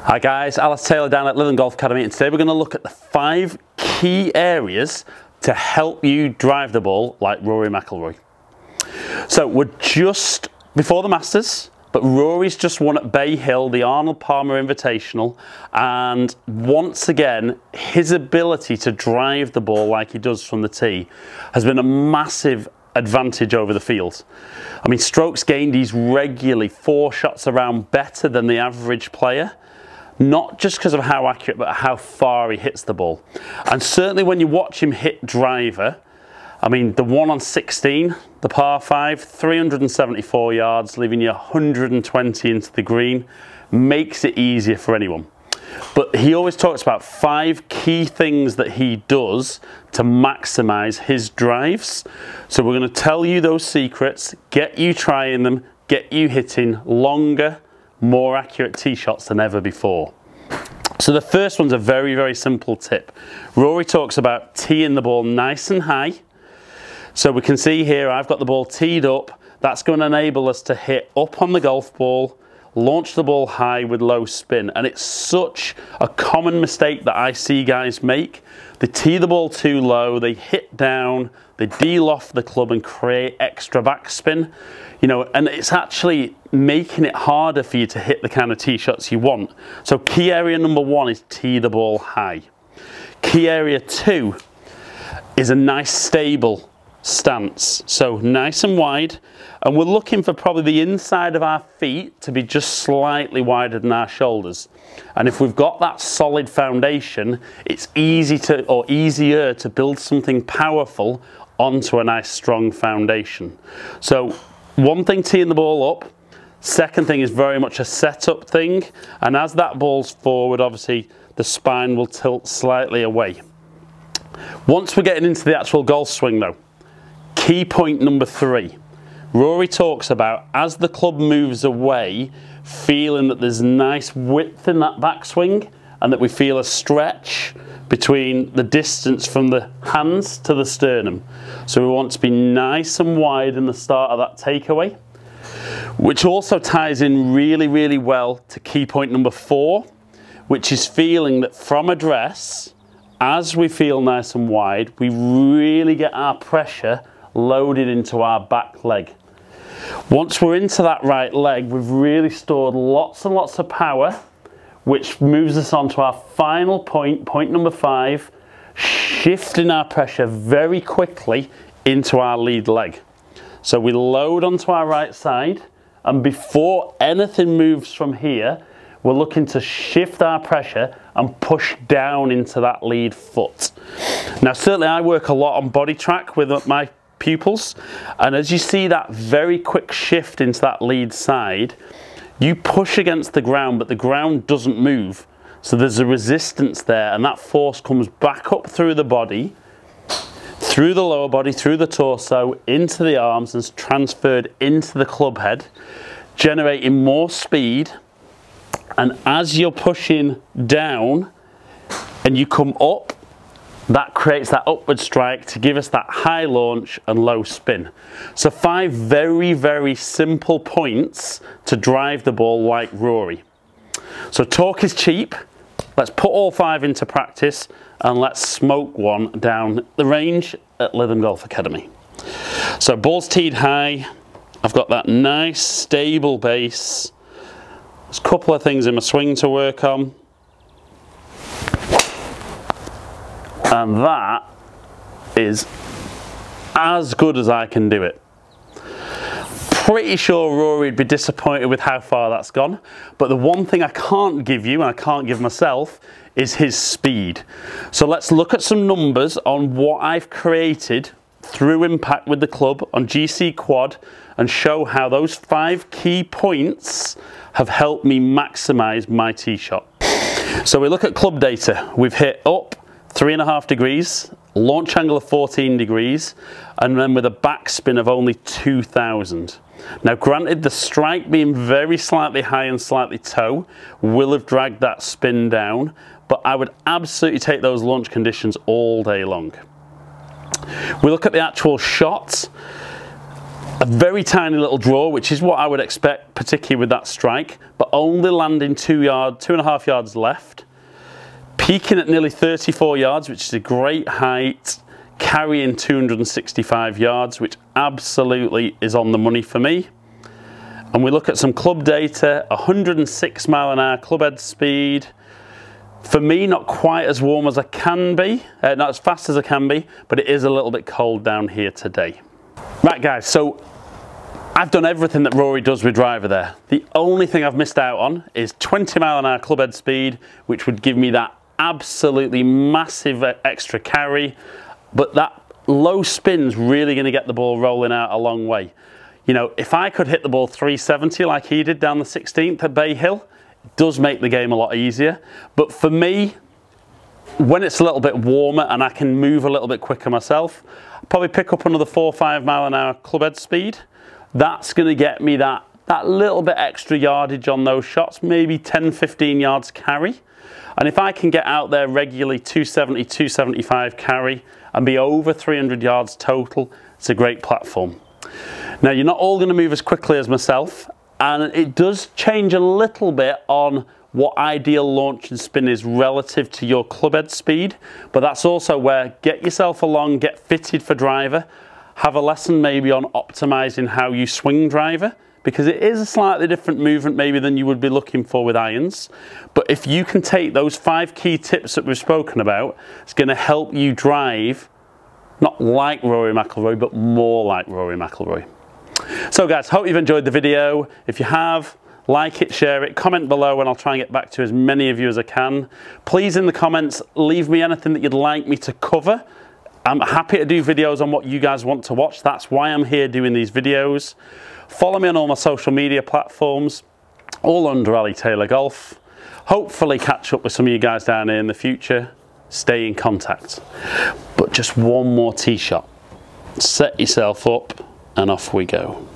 Hi guys, Alice Taylor down at Lytham Golf Academy, and today we're going to look at the 5 key areas to help you drive the ball like Rory Mcilroy. So we're just before the Masters, but Rory's just won at Bay Hill, the Arnold Palmer Invitational, and once again his ability to drive the ball like he does from the tee has been a massive advantage over the field. I mean, strokes gained, he's regularly 4 shots around better than the average player. Not just because of how accurate, but how far he hits the ball. And certainly when you watch him hit driver, I mean, the one on 16, the par 5, 374 yards, leaving you 120 into the green, makes it easier for anyone. But he always talks about 5 key things that he does to maximize his drives. So we're going to tell you those secrets, get you trying them, get you hitting longer, more accurate tee shots than ever before. So the first one's a very, very simple tip. Rory talks about teeing the ball nice and high. So we can see here I've got the ball teed up. That's going to enable us to hit up on the golf ball, launch the ball high with low spin. And it's such a common mistake that I see guys make. They tee the ball too low, they hit down, they de-loft the club and create extra backspin. You know, and it's actually making it harder for you to hit the kind of tee shots you want. So key area number 1 is tee the ball high. Key area 2 is a nice stable stance. So nice and wide, and we're looking for probably the inside of our feet to be just slightly wider than our shoulders. And if we've got that solid foundation, it's easier to build something powerful onto a nice strong foundation. So one thing, teeing the ball up. Second thing is very much a setup thing, and as that ball's forward, obviously the spine will tilt slightly away. Once we're getting into the actual golf swing though, key point number 3. Rory talks about as the club moves away, feeling that there's nice width in that backswing and that we feel a stretch between the distance from the hands to the sternum. So we want to be nice and wide in the start of that takeaway, which also ties in really, really well to key point number 4, which is feeling that from address, as we feel nice and wide, we really get our pressure loaded into our back leg. Once we're into that right leg, we've really stored lots and lots of power, which moves us on to our final point, point number 5, shifting our pressure very quickly into our lead leg. So we load onto our right side, and before anything moves from here, we're looking to shift our pressure and push down into that lead foot. Now certainly I work a lot on body track with my pupils, and as you see that very quick shift into that lead side, you push against the ground but the ground doesn't move, so there's a resistance there, and that force comes back up through the body, through the lower body, through the torso, into the arms, and is transferred into the club head, generating more speed. And as you're pushing down and you come up, that creates that upward strike to give us that high launch and low spin. So 5 very, very simple points to drive the ball like Rory. So talk is cheap. Let's put all 5 into practice and let's smoke one down the range at Lytham Golf Academy. So ball's teed high. I've got that nice stable base. There's a couple of things in my swing to work on. And that is as good as I can do it. Pretty sure Rory would be disappointed with how far that's gone, but the one thing I can't give you, and I can't give myself, is his speed. So let's look at some numbers on what I've created through impact with the club on GC Quad and show how those 5 key points have helped me maximize my tee shot. So we look at club data. We've hit up 3.5 degrees, launch angle of 14 degrees, and then with a backspin of only 2,000. Now granted, the strike being very slightly high and slightly toe will have dragged that spin down, but I would absolutely take those launch conditions all day long. We look at the actual shots. A very tiny little draw, which is what I would expect, particularly with that strike, but only landing 2.5 yards left. Peaking at nearly 34 yards, which is a great height, carrying 265 yards, which absolutely is on the money for me. And we look at some club data, 106 mile an hour club head speed. For me, not quite as warm as I can be, not as fast as I can be, but it is a little bit cold down here today. Right guys, so I've done everything that Rory does with driver there. The only thing I've missed out on is 20 mile an hour club head speed, which would give me that absolutely massive extra carry, but that low spin's really going to get the ball rolling out a long way. You know, if I could hit the ball 370 like he did down the 16th at Bay Hill, it does make the game a lot easier. But for me, when it's a little bit warmer and I can move a little bit quicker myself, I'll probably pick up another 4 or 5 mile an hour club head speed. That's going to get me that little bit extra yardage on those shots, maybe 10, 15 yards carry. And if I can get out there regularly 270, 275 carry and be over 300 yards total, it's a great platform. Now, you're not all going to move as quickly as myself, and it does change a little bit on what ideal launch and spin is relative to your club head speed, but that's also where get yourself along, get fitted for driver, have a lesson maybe on optimizing how you swing driver, because it is a slightly different movement maybe than you would be looking for with irons. But if you can take those 5 key tips that we've spoken about, it's going to help you drive not like Rory Mcilroy, but more like Rory Mcilroy. So guys, hope you've enjoyed the video. If you have, like it, share it, comment below, and I'll try and get back to as many of you as I can. Please, in the comments, leave me anything that you'd like me to cover. I'm happy to do videos on what you guys want to watch. That's why I'm here doing these videos. Follow me on all my social media platforms, all under Ali Taylor Golf. Hopefully catch up with some of you guys down here in the future. Stay in contact. But just one more tee shot. Set yourself up and off we go.